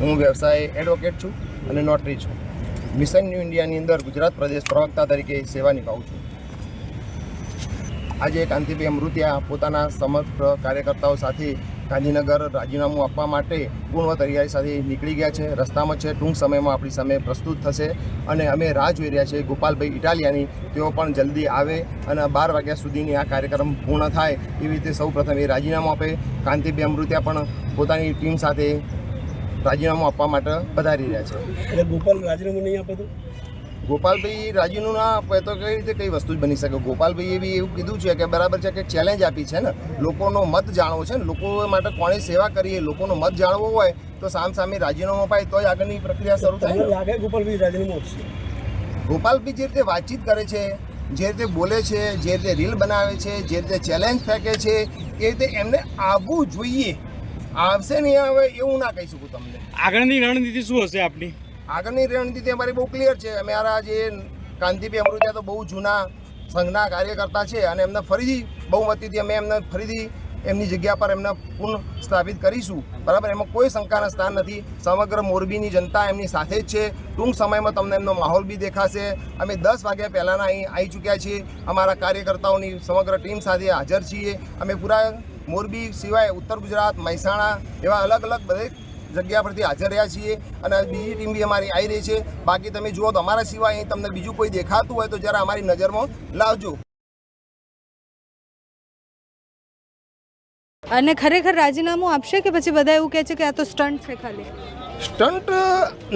હું વ્યવસાય એડવોકેટ છું અને નોટરી છું. મિશન ન્યૂ ઇન્ડિયાની અંદર ગુજરાત પ્રદેશ પ્રવક્તા તરીકે સેવા નિભાવું છું. આજે કાંતિભાઈ અમૃતિયા પોતાના સમગ્ર કાર્યકર્તાઓ સાથે ગાંધીનગર રાજીનામું આપવા માટે પૂર્વ તૈયારી સાથે નીકળી ગયા છે. રસ્તામાં છે, ટૂંક સમયમાં આપણી સામે પ્રસ્તુત થશે અને અમે રાહ જોઈ રહ્યા છીએ ગોપાલભાઈ ઇટાલિયાની. તેઓ પણ જલ્દી આવે અને 12 વાગ્યા સુધીની આ કાર્યક્રમ પૂર્ણ થાય એવી રીતે સૌપ્રથમ એ રાજીનામું આપે. કાંતિભાઈ અમૃતિયા પણ પોતાની ટીમ સાથે રાજીનામું આપવા માટે પધારી રહ્યા છે. એટલે ગોપાલ રાજીનામું નહીં આપે તો ગોપાલભાઈ રાજીનામું ના આપે તો કઈ રીતે કઈ વસ્તુ જ બની શકે. ગોપાલભાઈએ બી એવું કીધું છે કે બરાબર છે કે ચેલેન્જ આપી છે ને, લોકોનો મત જાણવો છે ને, લોકો માટે કોણે સેવા કરીએ, લોકોનો મત જાણવો હોય તો સામે રાજીનામું અપાય તો જ આગળની પ્રક્રિયા શરૂ થાય. લાગે ગોપાલભાઈ રાજીનામું આપશે? ગોપાલભાઈ જે રીતે વાતચીત કરે છે, જે રીતે બોલે છે, જે રીતે રીલ બનાવે છે, જે રીતે ચેલેન્જ ફેંકે છે, એ રીતે એમને આવવું જોઈએ. આવશે નહીં આવે એવું ના કહી શકું તમને. આગળની રણનીતિ શું હશે આપની? આગળની રણનીતિ અમારી બહુ ક્લિયર છે. અમારા જે કાંતિભાઈ અમૃતિયા તો બહુ જૂના સંઘના કાર્યકર્તા છે અને એમને ફરીથી બહુમતીથી અમે એમને ફરીથી એમની જગ્યા પર એમને પુનઃ સ્થાપિત કરીશું. બરાબર, એમાં કોઈ શંકાના સ્થાન નથી. સમગ્ર મોરબીની જનતા એમની સાથે જ છે. ટૂંક સમયમાં તમને એમનો માહોલ બી દેખાશે. અમે 10 વાગ્યા પહેલાંના અહીં આવી ચૂક્યા છીએ. અમારા કાર્યકર્તાઓની સમગ્ર ટીમ સાથે હાજર છીએ. અમે પૂરા મોરબી સિવાય ઉત્તર ગુજરાત, મહેસાણા એવા અલગ અલગ બધે જગ્યા પરથી હાજર રહ્યા છીએ અને બીજી ટીમ બી અમારી આવી રહી છે. બાકી તમે જુઓ તો અમારા સિવાય અહીં તમને બીજું કોઈ દેખાતું હોય તો જરા અમારી નજરમાં લાવજો. અને ખરેખર રાજીનામું આપશે કે પછી બધા એવું કહે છે કે આ તો સ્ટન્ટ છે ખાલી? સ્ટન્ટ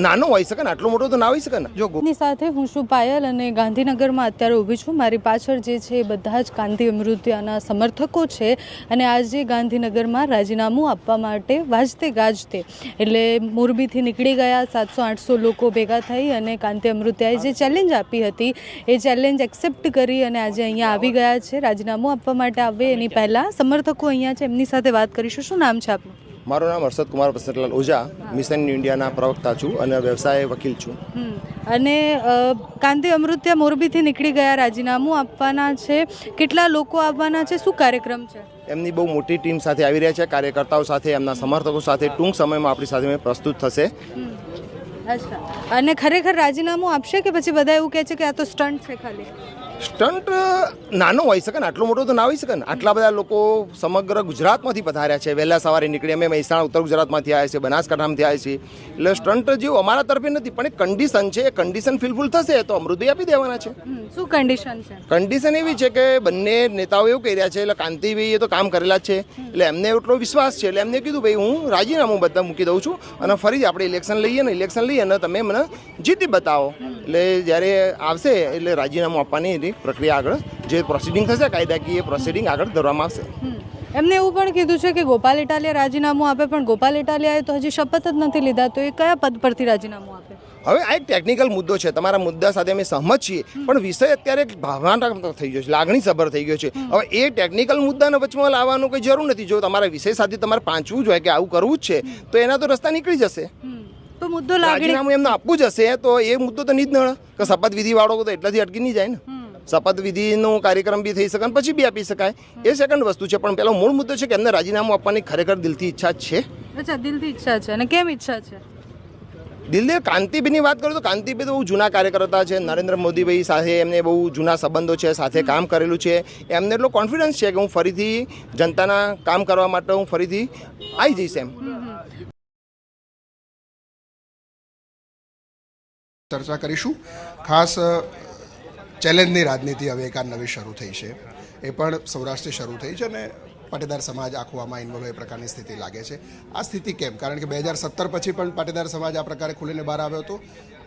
નાનો હોઈ શકે ને, આટલો મોટો તો ના હોઈ શકે ને. જો ની સાથે હું છું પાયલ અને ગાંધીનગરમાં અત્યારે ઊભી છું. મારી પાછળ જે છે એ બધા જ કાંતિ અમૃતિયાના સમર્થકો છે અને આજે ગાંધીનગરમાં રાજીનામું આપવા માટે વાજતે ગાજતે એટલે મોરબીથી નીકળી ગયા 700-800 લોકો ભેગા થઈ અને કાંતિ અમૃતિયાએ જે ચેલેન્જ આપી હતી એ ચેલેન્જ એક્સેપ્ટ કરી અને આજે અહીંયા આવી ગયા છે. રાજીનામું આપવા માટે આવે એની પહેલાં સમર્થકો અહીંયા છે, એમની સાથે વાત કરીશું. શું નામ છે આપનું? મારું નામ હર્ષદ કુમાર પ્રસન્નલાલ ઓઝા, મિશન ન્યૂ ઇન્ડિયાના પ્રવક્તા છું અને વ્યવસાય વકીલ છું. અને કાંતિ અમૃતિયા મોરબીથી નીકળી ગયા, રાજીનામું આપવાના છે. કેટલા લોકો આવવાના છે? શું કાર્યક્રમ છે? એમની બહુ મોટી ટીમ સાથે આવી રહ્યા છે. કાર્યકર્તાઓ સાથે, એમના સમર્થકો સાથે ટૂંક સમયમાં આપણી સાથે પ્રસ્તુત થશે. અચ્છા, અને ખરેખર રાજીનામું આપશે કે પછી બધા એવું કહે છે કે આ તો સ્ટન્ટ છે ખાલી? સ્ટન્ટ નાનો હોઈ શકે ને, આટલો મોટો તો ના હોઈ શકે ને. આટલા બધા લોકો સમગ્ર ગુજરાતમાંથી પધાર્યા છે. વહેલા સવારે નીકળી અમે મહેસાણા ઉત્તર ગુજરાતમાંથી આવ્યા છે, બનાસકાંઠામાંથી આવ્યા છીએ. એટલે સ્ટન્ટ જેવું અમારા તરફે નથી, પણ એક કન્ડિશન છે. એ કન્ડિશન ફિલફુલ થશે તો અમૃતભાઈ આપી દેવાના છે. શું કન્ડિશન છે? કન્ડિશન એવી છે કે બંને નેતાઓ એવું કહી રહ્યા છે, એટલે કાંતિભાઈએ તો કામ કરેલા જ છે, એટલે એમને એટલો વિશ્વાસ છે, એટલે એમને કીધું ભાઈ હું રાજીનામું બધા મૂકી દઉં છું અને ફરીથી આપણે ઇલેક્શન લઈએ અને તમે મને જીતી બતાવો. એટલે જ્યારે આવશે એટલે રાજીનામું આપવાની પ્રક્રિયા આગળ જે પ્રોસિડિંગ થશે કાયદાકીય પ્રોસિડિંગ આગળ ધરવામાં આવશે. એમને એવું પણ કીધું છે કે ગોપાલ ઇટાલિયા રાજીનામું આપે, પણ ગોપાલ ઇટાલિયાએ તો હજી શપથ જ નથી લીધા, તો એ કયા પદ પરથી રાજીનામું આપે? હવે આ એક ટેકનિકલ મુદ્દો છે. તમારા મુદ્દા સાથે અમે સહમત છીએ, પણ વિષય અત્યારે ભાવનાત્મક થઈ ગયો છે, લાગણીસભર થઈ ગયો છે. હવે એ ટેકનિકલ મુદ્દાને વચમાં લાવવાનું કોઈ જરૂર નથી. જો તમારા વિષય સાથે તમારે પાંચવું જ હોય કે આવું કરવું જ છે તો એના તો રસ્તા નીકળી જશે. તો મુદ્દો રાજીનામું એમને આપવું જ હશે તો એ મુદ્દો તો નહીં જ નડે કે શપથવિધિ વાળો તો એટલાથી અટકી નહીં જાય ને. શપથવિધિનો કાર્યક્રમ બી થઈ શકે પછી બી આપી શકાય, એ સેકન્ડ વસ્તુ છે. પણ પેલો મૂળ મુદ્દો છે કે એમને રાજીનામું આપવાની ખરેખર દિલથી ઈચ્છા છે. અચ્છા, દિલથી ઈચ્છા છે. અને કેમ ઈચ્છા છે? દિલથી કાંતિભાઈની વાત કરું તો કાંતિભાઈ તો બહુ જૂના કાર્યકર્તા છે. નરેન્દ્ર મોદીભાઈ સાથે એમને બહુ જૂના સંબંધો છે, સાથે કામ કરેલું છે. એમને એટલો કોન્ફિડન્સ છે કે હું ફરીથી જનતાના કામ કરવા માટે હું ફરીથી આવી જઈશ એમ. ચર્ચા કરીશું. ખાસ ચેલેન્જની રાજનીતિ હવે એક નવી શરૂ થઈ છે, એ પણ સૌરાષ્ટ્રથી શરૂ થઈ છે અને પાટીદાર સમાજ આખું આમાં ઇન્વોલ્વ એ પ્રકારની સ્થિતિ લાગે છે. આ સ્થિતિ કેમ? કારણ કે 2017 પછી પણ પાટીદાર સમાજ આ પ્રકારે ખુલીને બહાર આવ્યો હતો.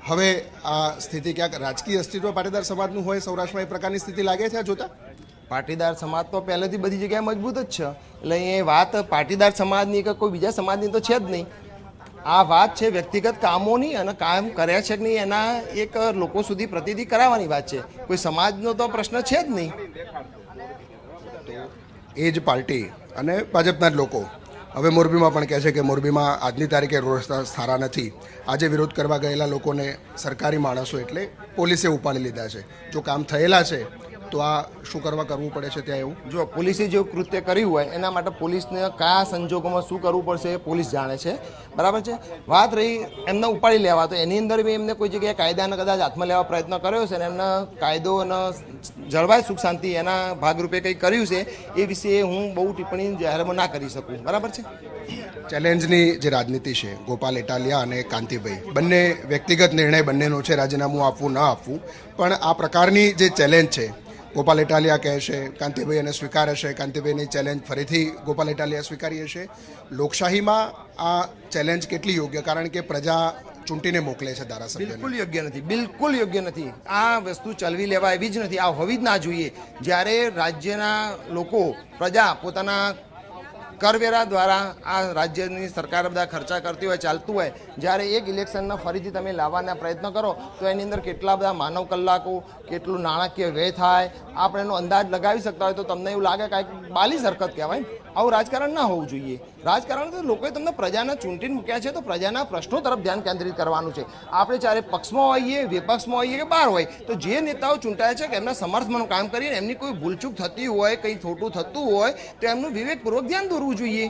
હવે આ સ્થિતિ ક્યાંક રાજકીય અસ્તિત્વ પાટીદાર સમાજનું હોય સૌરાષ્ટ્રમાં એ પ્રકારની સ્થિતિ લાગે છે આ જોતા? પાટીદાર સમાજ તો પહેલેથી બધી જગ્યાએ મજબૂત જ છે. એટલે એ વાત પાટીદાર સમાજની કે કોઈ બીજા સમાજની તો છે જ નહીં. આ વાત છે વ્યક્તિગત કામોની અને કામ કર્યા છે કે નહીં એના એક લોકો સુધી પ્રતિનિધિ કરાવવાની વાત છે. કોઈ સમાજનો તો પ્રશ્ન છે જ નહીં. એ જ પાર્ટી અને ભાજપના જ લોકો હવે મોરબીમાં પણ કહે છે કે મોરબીમાં આજની તારીખે રસ્તા સારા નથી. આજે વિરોધ કરવા ગયેલા લોકોને સરકારી માણસો એટલે પોલીસે ઉપાડી લીધા છે. જો કામ થયેલા છે તો આ શું કરવું પડે છે ત્યાં એવું? જો પોલીસે જે કૃત્ય કર્યું હોય એના માટે પોલીસને કયા સંજોગોમાં શું કરવું પડશે એ પોલીસ જાણે છે, બરાબર છે. વાત રહી એમને ઉપાડી લેવા, તો એની અંદર બી એમને કોઈ જગ્યાએ કાયદાને કદાચ હાથમાં લેવા પ્રયત્ન કર્યો છે અને એમને કાયદો અને જળવાય સુખ શાંતિ એના ભાગરૂપે કંઈ કર્યું છે એ વિશે હું બહુ ટિપ્પણી જાહેરમાં ના કરી શકું, બરાબર છે. ચેલેન્જની જે રાજનીતિ છે, ગોપાલ ઇટાલિયા અને કાંતિભાઈ બંને વ્યક્તિગત નિર્ણય બંનેનો છે રાજીનામું આપવું ન આપવું, પણ આ પ્રકારની જે ચેલેન્જ છે, ગોપાલ ઇટાલિયા કહે છે કાંતિભાઈ એને સ્વીકારે છે, કાંતિભાઈની ચેલેન્જ ફરીથી ગોપાલ ઇટાલિયા સ્વીકારી હશે. લોકશાહીમાં આ ચેલેન્જ કેટલી યોગ્ય? કારણ કે પ્રજા ચૂંટીને મોકલે છે ધારાસભ્ય. બિલકુલ યોગ્ય નથી, બિલકુલ યોગ્ય નથી. આ વસ્તુ ચલવી લેવા એવી જ નથી, આ હોવી જ ના જોઈએ. જ્યારે રાજ્યના લોકો, પ્રજા પોતાના કરવેરા દ્વારા આ રાજ્યની સરકાર બધા ખર્ચા કરતી હોય, ચાલતું હોય, જ્યારે એક ઇલેક્શનના ફરીથી તમે લાવવાના પ્રયત્ન કરો તો એની અંદર કેટલા બધા માનવ કલાકો, કેટલું નાણાકીય વ્યય થાય, આપણે એનો અંદાજ લગાવી શકતા હોય તો તમને એવું લાગે કે બાલી હરકત કહેવાય. આવું રાજકારણ ના હોવું જોઈએ. રાજકારણ તો લોકોએ તમને પ્રજાના ચૂંટીને મૂક્યા છે તો પ્રજાના પ્રશ્નો તરફ ધ્યાન કેન્દ્રિત કરવાનું છે. આપણે ચારે પક્ષમાં હોઈએ, વિપક્ષમાં હોઈએ કે બહાર હોય, તો જે નેતાઓ ચૂંટાયા છે કે એમના સમર્થનમાં કામ કરીને એમની કોઈ ભૂલચૂક થતી હોય, કંઈ ખોટું થતું હોય તો એમનું વિવેકપૂર્વક ધ્યાન દોરવું જોઈએ.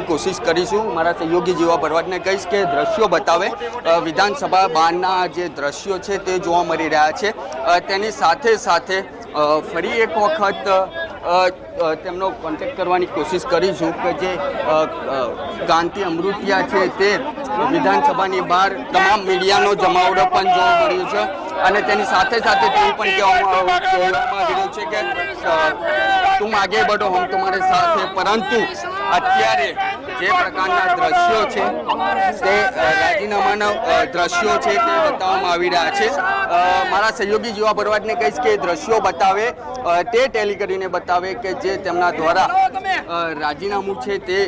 કોશિશ કરીશું. મારા સહયોગી જીવા ભરવાડને કહીશ કે દ્રશ્યો બતાવે. વિધાનસભા બહારના જે દ્રશ્યો છે તે જોવા મળી રહ્યા છે. તેની સાથે સાથે ફરી એક વખત તેમનો કોન્ટેક્ટ કરવાની કોશિશ કરીશું કે જે કાંતિ અમૃતિયા છે તે વિધાનસભાની બહાર તમામ મીડિયાનો જમાવડો પણ જોવા મળ્યો છે અને તેની સાથે સાથે તેવું પણ કહેવામાં આવ્યું છે કે તુમ આગે બઢો હમ તમારે સાથે. પરંતુ અત્યારે જે પ્રકારના દ્રશ્યો છે તે રાજીનામાના દ્રશ્યો છે તે બતાવવામાં આવી રહ્યા છે. મારા સહયોગી જીવા ભરવાડને કહીશ કે દ્રશ્યો બતાવે, તે ટેલી કરીને બતાવે કે જે તેમના દ્વારા રાજીનામું છે તે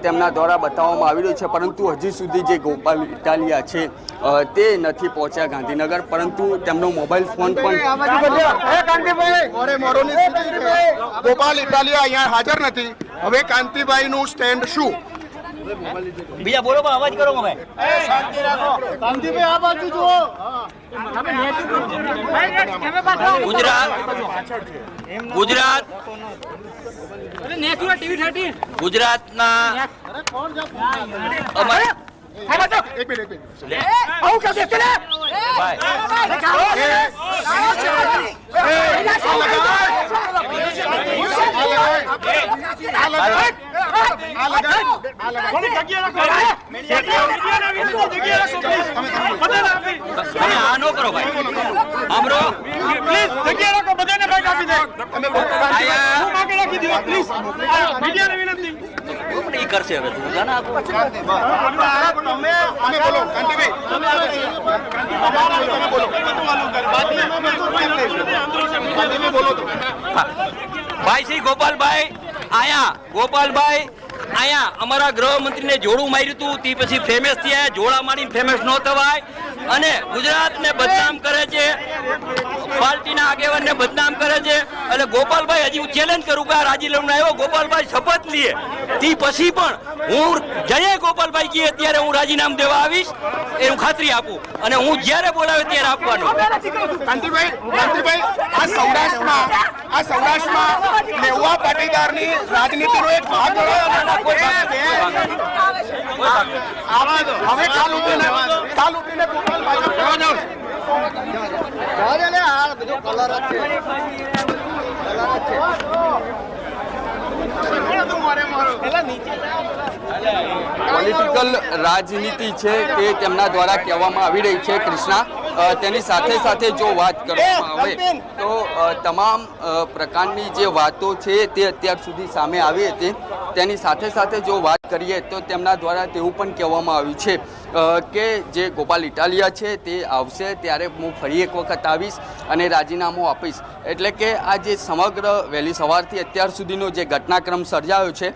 તેમના દ્વારા બતાવવામાં આવી રહ્યું છે. પરંતુ હજી સુધી જે ગોપાલ ઇટાલિયા છે તે નથી પહોંચ્યા ગાંધીનગર, પરંતુ તેમનો મોબાઈલ ફોન પણ ગોપાલ ઇટાલિયા અહીંયા હાજર નથી. હવે કાંતિભાઈનું સ્ટેન્ડ શું? બીજા બોલો પણ અવાજ કરો તમે. કાંતિભાઈ આ બાજુ જુઓ. ગુજરાતના એક મિનિટ. આ નો કરો ભાઈ. આમરો પ્લીઝ જગ્યા રાખો, બધાને ભાઈ આપી દે. તમે રાખી દીધો પ્લીઝ. મીડિયાને વિનંતી. ઈ કરશે હવે તું જાના તમે બોલો કાંતિભાઈ. તમે બોલો. ભાઈ શ્રી ગોપાલભાઈ આયા અમારા ગૃહમંત્રીને જોડું માર્યું હતું, તે પછી ફેમસ થયા. જોડા મારીને ફેમસ ન થવાય અને ગુજરાતને બદનામ કરે છે, પાર્ટીના આગેવાનને બદનામ કરે છે. એટલે ગોપાલભાઈ, હજી હું ચેલેન્જ કરું કે આ રાજીનામું આવ્યો, ગોપાલભાઈ શપથ લે તે પછી પણ હું જઈએ ગોપાલભાઈ કહે ત્યારે હું રાજીનામું દેવા આવીશ, એ હું ખાતરી આપું અને હું જ્યારે બોલાવે ત્યારે આપવાનો. કાંતિભાઈ, આ સૌરાષ્ટ્રમાં મેહુવા પાટીદારની રાજનીતિનો એક ભાગ હવે કાલ ઉઠીને પોલિટિકલ રાજનીતિ છે તે તેમના દ્વારા કહેવામાં આવી રહી છે કૃષ્ણા. તેની સાથે સાથે જો વાત કરવામાં આવે તો તમામ પ્રકારની જે વાતો છે તે અત્યાર સુધી સામે આવી હતી. તેની સાથે સાથે જો વાત કરીએ તો તેમના દ્વારા તેવું પણ કહેવામાં આવ્યું છે કે જે ગોપાલ ઇટાલિયા છે તે આવશે ત્યારે હું ફરી એક વખત આવીશ અને રાજીનામું આપીશ. એટલે કે આ જે સમગ્ર વહેલી સવારથી અત્યાર સુધીનો જે ઘટનાક્રમ સર્જાયો છે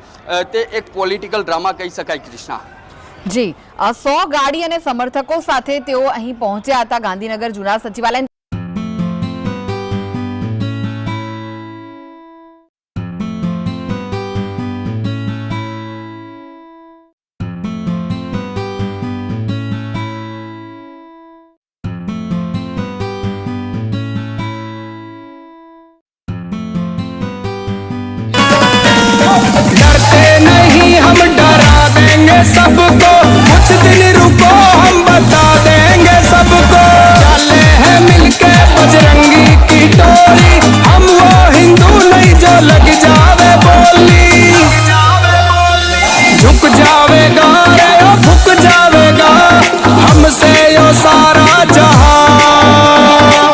તે એક પોલિટિકલ ડ્રામા કહી શકાય કૃષ્ણા. જી 100 ગાડી અને સમર્થકો સાથે તેઓ અહીં પહોંચ્યા હતા ગાંધીનગર જૂના સચિવાલય. देंगे सबको, कुछ दिन रुको हम बता देंगे सबको। चले हैं मिलके बजरंगी की टोली, हम वो हिंदू नहीं जो लग जावे बोली। झुक जावेगा रे ओ झुक जावेगा, हमसे यो सारा जहां।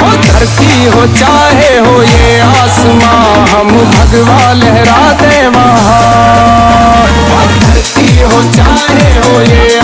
हो धरती हो चाहे हो ये आसमां, हम भगवा लहराते वहाँ। धरती हो चाहे हो ये